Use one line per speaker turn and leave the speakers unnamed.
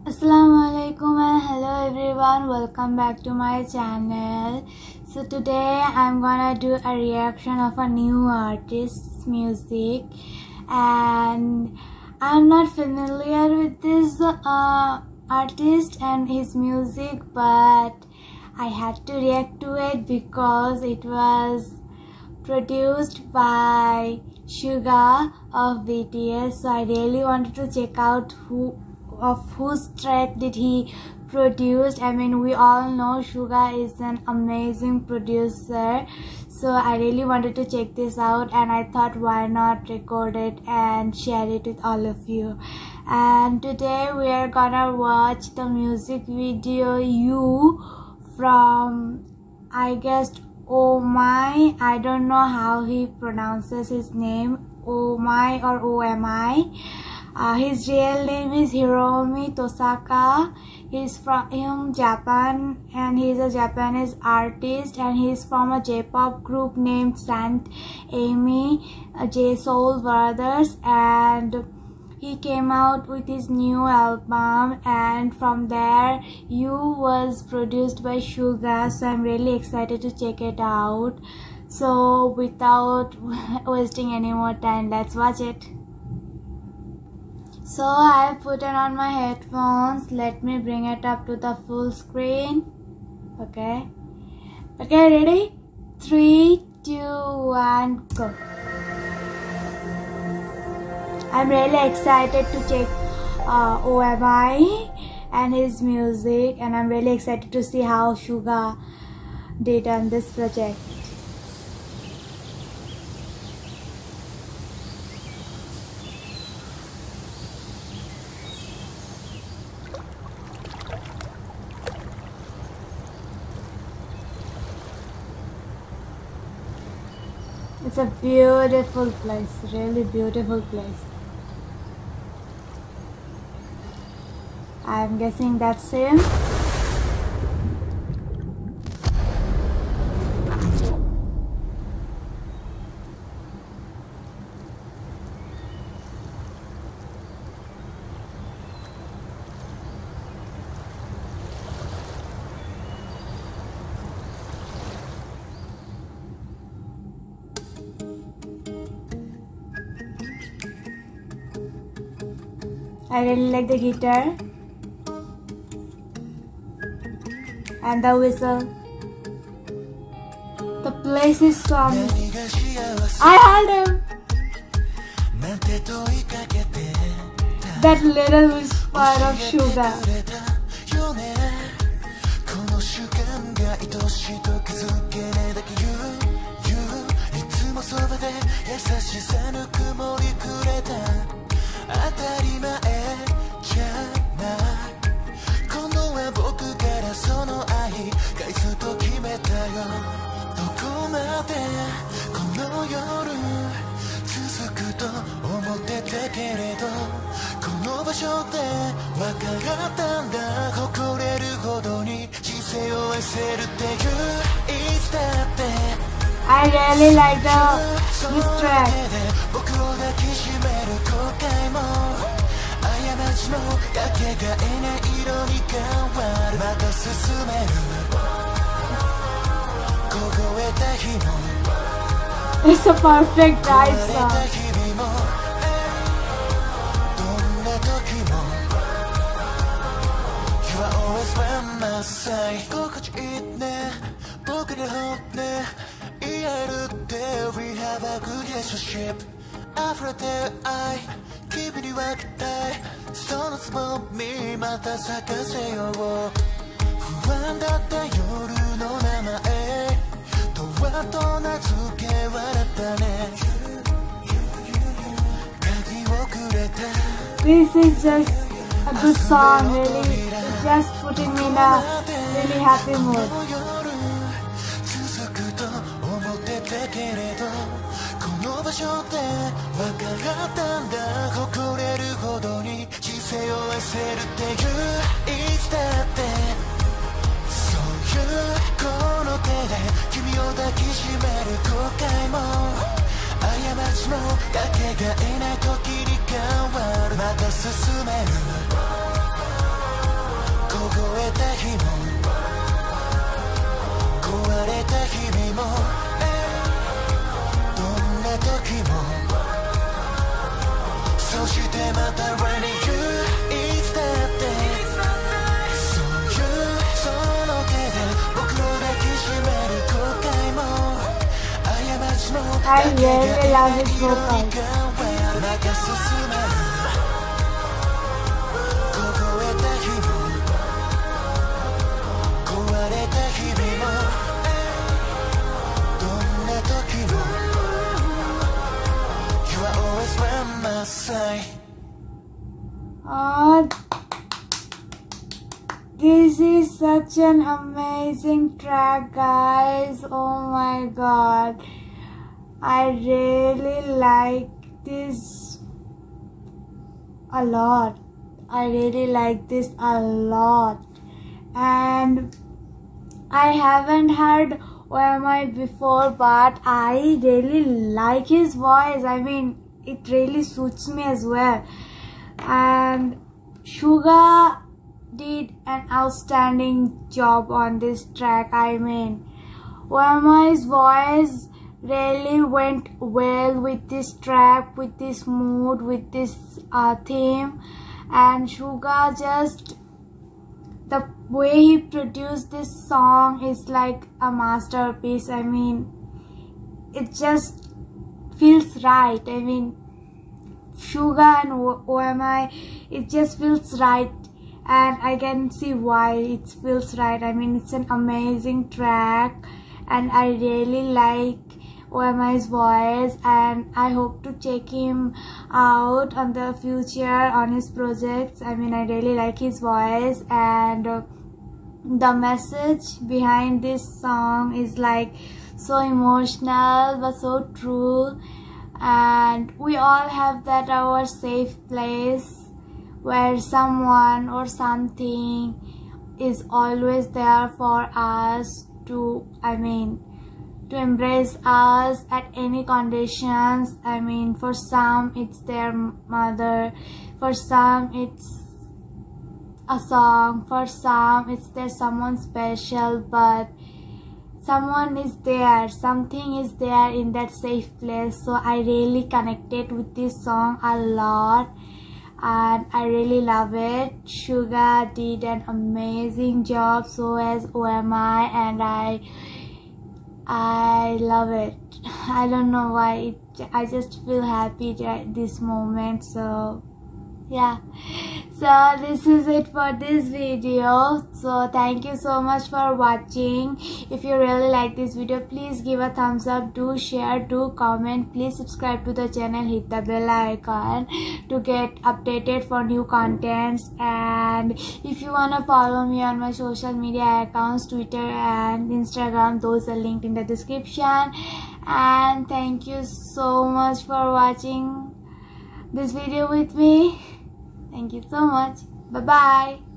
Assalamualaikum and hello everyone, welcome back to my channel. So today I'm gonna do a reaction of a new artist's music, and I'm not familiar with this artist and his music, but I had to react to it because it was produced by Suga of BTS. So I really wanted to check out whose track did he produce. I mean, we all know Suga is an amazing producer, so I really wanted to check this out, and I thought why not record it and share it with all of you. And today we are gonna watch the music video You from, I guess, Oh My. I don't know how he pronounces his name, Oh My or OMI. His real name is Hiromi Tosaka. He's from Japan, and he's a Japanese artist, and he's from a J-pop group named Sant Amy J-Soul Brothers, and he came out with his new album, and from there You was produced by Suga. So I'm really excited to check it out. So without wasting any more time, let's watch it. So I put it on my headphones. Let me bring it up to the full screen. Okay, ready? 3, 2, 1, go. I'm really excited to check OMI and his music, and I'm really excited to see how Suga did on this project. It's a beautiful place, really beautiful place. I'm guessing that's him. I really like the guitar and the whistle. The place is so amazing. I heard him! That little whisper of Suga. I really like this track. It's a perfect drive song.
We have a good relationship. After I keep it right there. So no smoke me, mata sakaseo. Fuandata yoru no namae. Towa to natsuke waratta ne. Kagi wo kureta.
This is just a good song, really. It's just putting me in a really happy mood.
れた日も壊れた日々もどんな時もそしてまた When you いつだってそういうその手で僕を抱きしめる後悔も過ちも
I really love his vocal.
また進める凍えた日も壊れた日々もどんな時も You are always by my side.
Oh, this is such an amazing track, guys. Oh my god, I really like this a lot. I really like this a lot, and I haven't heard OMI before, but I really like his voice. I mean, it really suits me as well. And Suga did an outstanding job on this track. I mean, OMI's voice really went well with this track, with this mood, with this theme. And Suga, just the way he produced this song is like a masterpiece. I mean, it just feels right. I mean, Suga and OMI, it just feels right, and I can see why it feels right. I mean, it's an amazing track, and I really like OMI's voice, and I hope to check him out on the future on his projects. I mean, I really like his voice, and the message behind this song is like so emotional but so true. And we all have that our safe place where someone or something is always there for us to, I mean, to embrace us at any conditions. I mean, for some it's their mother, for some it's a song, for some it's their someone special, but someone is there, something is there in that safe place. So I really connected with this song a lot, and I really love it. Suga did an amazing job, so as OMI, and I love it. I don't know why, I just feel happy at this moment. So yeah, so this is it for this video. So thank you so much for watching. If you really like this video, please give a thumbs up, do share, do comment, please subscribe to the channel, hit the bell icon to get updated for new contents. And if you wanna follow me on my social media accounts, Twitter and Instagram, those are linked in the description. And thank you so much for watching this video with me. Thank you so much. Bye bye.